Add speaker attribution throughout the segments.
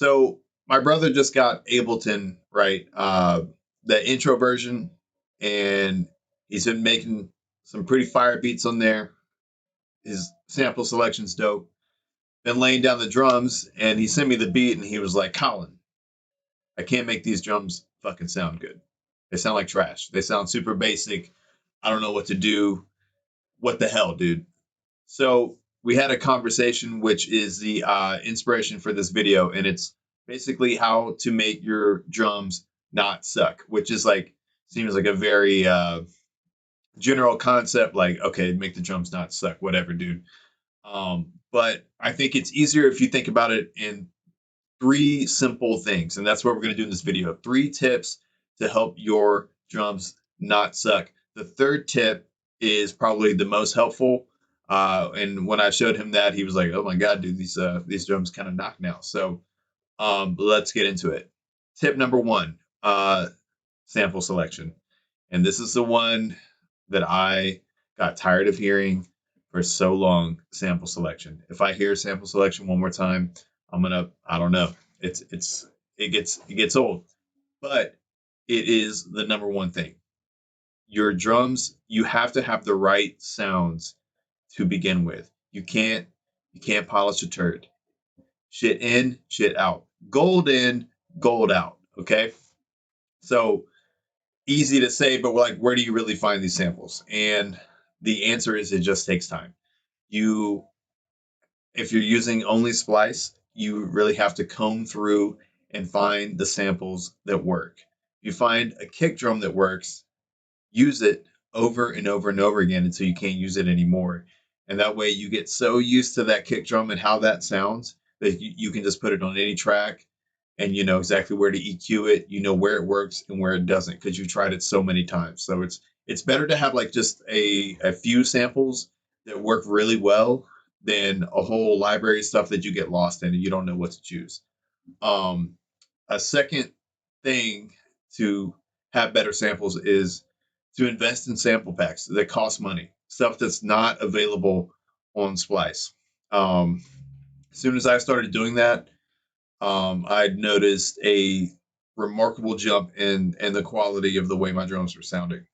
Speaker 1: So my brother just got Ableton, right? The intro version, and he's been making some pretty fire beats on there. His sample selection's dope. Been laying down the drums, and he sent me the beat, and he was like, "Colin, I can't make these drums fucking sound good. They sound like trash. They sound super basic. I don't know what to do. What the hell, dude?" So we had a conversation, which is the inspiration for this video, and it's basically how to make your drums not suck, which is like seems like a very general concept. Like, okay, make the drums not suck, whatever, dude. But I think it's easier if you think about it in three simple things, and that's what we're going to do in this video. Three tips to help your drums not suck. The third tip is probably the most helpful. And when I showed him that, he was like, "Oh my god, dude, these drums kind of knock now." So let's get into it. Tip number one: sample selection, and this is the one that I got tired of hearing for so long. Sample selection. If I hear sample selection one more time, I don't know. It gets old, but it is the number one thing. Your drums, you have to have the right sounds to begin with. You can't polish a turd. Shit in, shit out. Gold in, gold out. Okay? So easy to say, but like, where do you really find these samples? And the answer is it just takes time. You, if you're using only Splice, you really have to comb through and find the samples that work. If you find a kick drum that works, use it over and over and over again until you can't use it anymore. And that way you get so used to that kick drum and how that sounds that you can just put it on any track and you know exactly where to EQ it, you know where it works and where it doesn't because you tried it so many times. So it's better to have like just a few samples that work really well than a whole library of stuff that you get lost in and you don't know what to choose. Um, a second thing to have better samples is to invest in sample packs that cost money, stuff that's not available on Splice. As soon as I started doing that, I'd noticed a remarkable jump in the quality of the way my drums were sounding.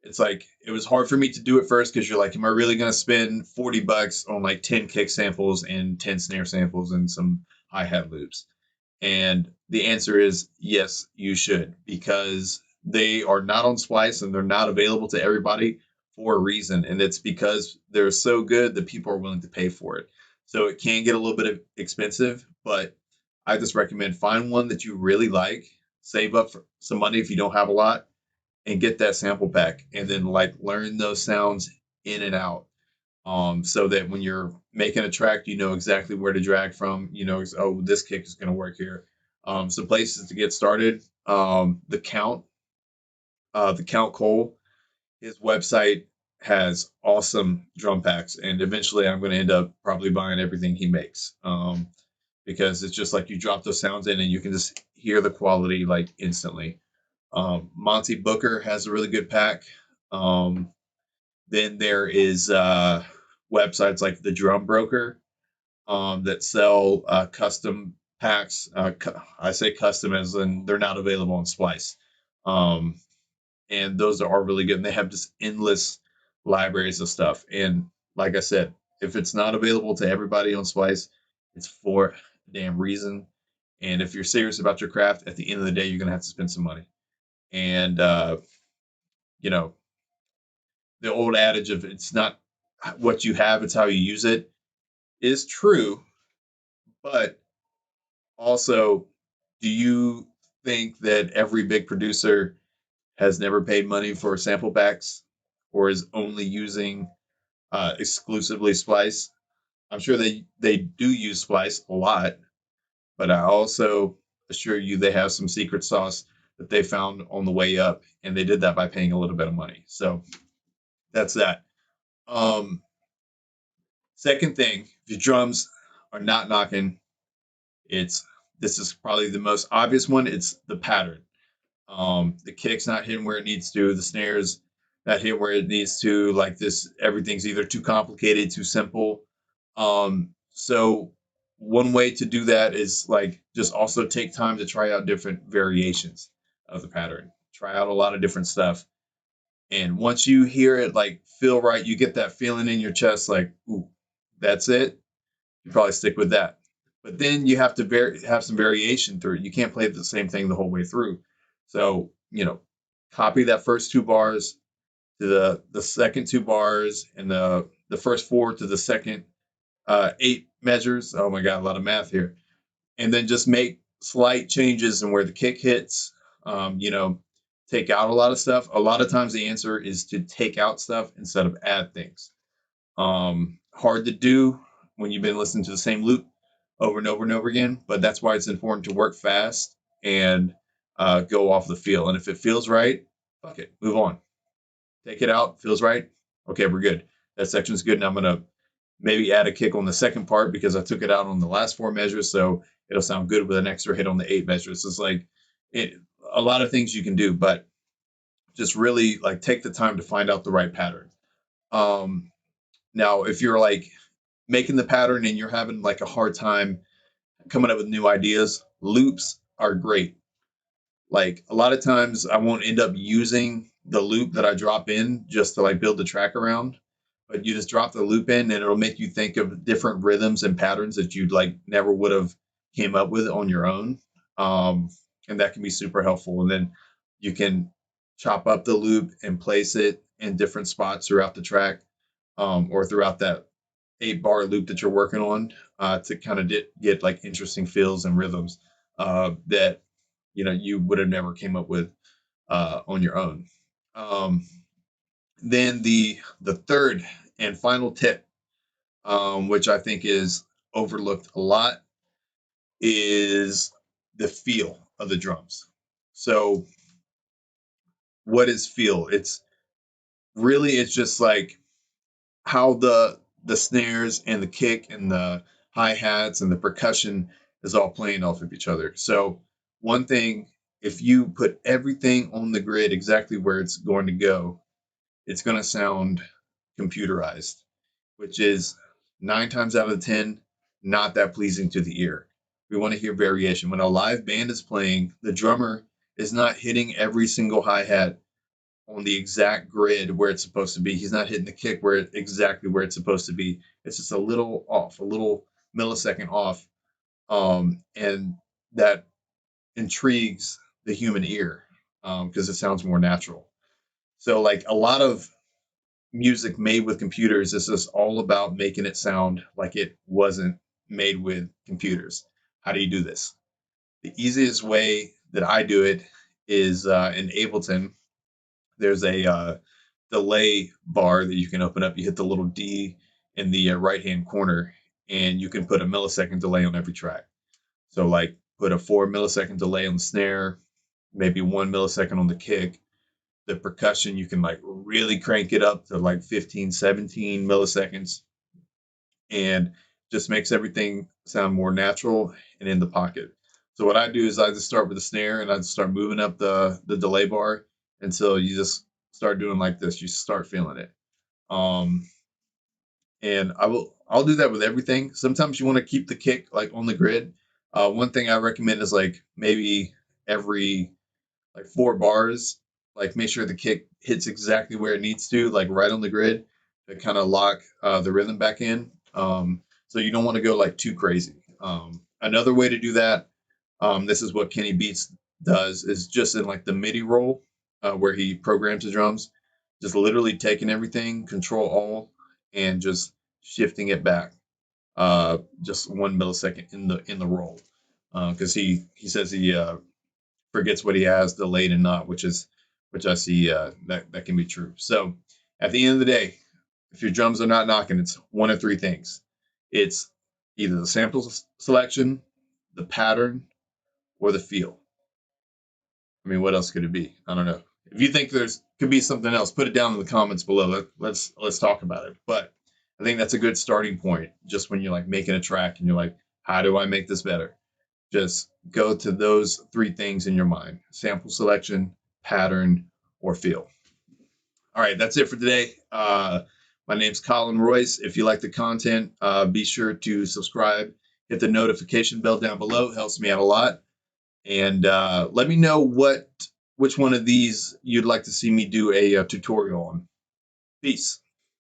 Speaker 1: It's like it was hard for me to do it first because you're like, am I really gonna spend $40 on like 10 kick samples and 10 snare samples and some hi hat loops? And the answer is yes, you should, because they are not on Splice and they're not available to everybody for a reason. And it's because they're so good that people are willing to pay for it. So it can get a little bit expensive, but I just recommend find one that you really like, save up for some money if you don't have a lot, and get that sample pack and then like learn those sounds in and out, so that when you're making a track, you know exactly where to drag from. You know, oh, this kick is going to work here. Some places to get started. The Count Cole, his website has awesome drum packs, and eventually I'm going to end up probably buying everything he makes, because it's just like you drop those sounds in and you can just hear the quality like instantly. Monty Booker has a really good pack. Um, then there is websites like the Drum Broker, that sell custom packs. I say custom as in they're not available on Splice. Um, and those are really good. And they have just endless libraries of stuff. And like I said, if it's not available to everybody on Splice, it's for a damn reason. And if you're serious about your craft, at the end of the day, you're going to have to spend some money. And, you know, the old adage of it's not what you have, it's how you use it is true. But also, do you think that every big producer has never paid money for sample packs or is only using exclusively Splice? I'm sure they do use Splice a lot, but I also assure you they have some secret sauce that they found on the way up, and they did that by paying a little bit of money. So that's that. Um, Second thing, if your drums are not knocking, it's this is probably the most obvious one. It's the pattern. The kick's not hitting where it needs to. The snares not hitting where it needs to. Like this, everything's either too complicated, too simple. So one way to do that is like just also take time to try out different variations of the pattern. Try out a lot of different stuff. And once you hear it like feel right, you get that feeling in your chest like, ooh, that's it. You probably stick with that. But then you have to have some variation through it. You can't play the same thing the whole way through. So, copy that first two bars to the second two bars, and the first four to the second eight measures. Oh my God, a lot of math here. And then just make slight changes in where the kick hits. Take out a lot of stuff. A lot of times the answer is to take out stuff instead of add things. Hard to do when you've been listening to the same loop over and over and over again, but that's why it's important to work fast and go off the feel. And if it feels right, fuck it, move on. Take it out, feels right. Okay, we're good. That section's good. And I'm going to maybe add a kick on the second part because I took it out on the last four measures. So it'll sound good with an extra hit on the eight measures. It's like a lot of things you can do, but just really like take the time to find out the right pattern. Um, Now, if you're like making the pattern and you're having like a hard time coming up with new ideas, loops are great. Like a lot of times I won't end up using the loop that I drop in just to like build the track around, but you just drop the loop in and it'll make you think of different rhythms and patterns that you'd like never would have came up with on your own. Um, and that can be super helpful. And then you can chop up the loop and place it in different spots throughout the track, or throughout that 8 bar loop that you're working on, to kind of get like interesting feels and rhythms that you would have never came up with on your own. Um, then the third and final tip, which I think is overlooked a lot, is the feel of the drums. So what is feel? It's just like how the snares and the kick and the hi-hats and the percussion is all playing off of each other. So one thing, if you put everything on the grid exactly where it's going to go, it's going to sound computerized, which is 9 times out of 10 not that pleasing to the ear. We want to hear variation. When a live band is playing, the drummer is not hitting every single hi-hat on the exact grid where it's supposed to be. He's not hitting the kick exactly where it's supposed to be. It's just a little off, a little millisecond off, and that intrigues the human ear because it sounds more natural. So, like a lot of music made with computers is just all about making it sound like it wasn't made with computers. How do you do this? The easiest way that I do it is in Ableton. There's a delay bar that you can open up. You hit the little D in the right hand corner, and you can put a millisecond delay on every track. So, like, put a 4 millisecond delay on the snare, maybe 1 millisecond on the kick. The percussion, you can like really crank it up to like 15, 17 milliseconds, and just makes everything sound more natural and in the pocket. So what I do is I just start with the snare and I just start moving up the delay bar until you just start doing like this. You start feeling it. Um, and I'll do that with everything. Sometimes you want to keep the kick like on the grid. One thing I recommend is like maybe every like 4 bars, like make sure the kick hits exactly where it needs to, like right on the grid, to kind of lock the rhythm back in. So you don't want to go like too crazy. Another way to do that, this is what Kenny Beats does, is just in like the MIDI roll, where he programs the drums, just literally taking everything, Control All, and just shifting it back, just 1 millisecond in the roll, because he says he forgets what he has delayed and not, which I see that can be true. So at the end of the day, if your drums are not knocking, it's one of three things. It's either the sample selection, the pattern, or the feel. I mean, what else could it be? I don't know. If you think there's could be something else, put it down in the comments below. Let's talk about it. But I think that's a good starting point. Just when you're like making a track and you're like, how do I make this better? Just go to those three things in your mind: sample selection, pattern, or feel. All right, that's it for today. My name's Colin Royce. If you like the content, be sure to subscribe hit the notification bell down below. It helps me out a lot. And let me know which one of these you'd like to see me do a tutorial on. Peace.